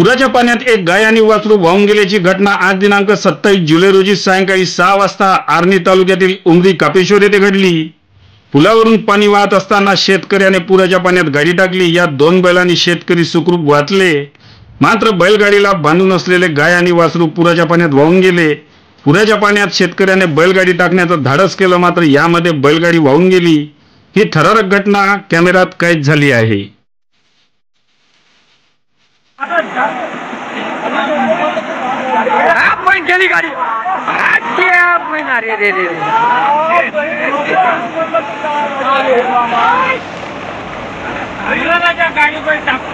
पुराच्या पाण्यात एक गाय आणि वासरू वाहून गेल्याची घटना आज दिनांक 27 जुलै रोजी सायंकाळी 6 वाजता आर्णी तालुक्यातील उमरी कापेश्वर येथे घडली। पुलावरून पाणी वाहत असताना शेतकऱ्याने पुराच्या पाण्यात गाडी टाकली। या 2 बैलांनी शेतकरी सुखरूप वाचले, मात्र बैलगाडीला बांधून असलेले गाय आणि वासरू पुराच्या पाण्यात वाहून गेले। पुराच्या पाण्यात शेतकऱ्याने बैलगाडी टाकण्याचं धाडस केलं, मात्र यामध्ये बैलगाडी वाहून गेली। ही थरारक घटना कॅमेऱ्यात कैद झाली आहे। गेली गाडी अरे रे रे गाडी पण टाकू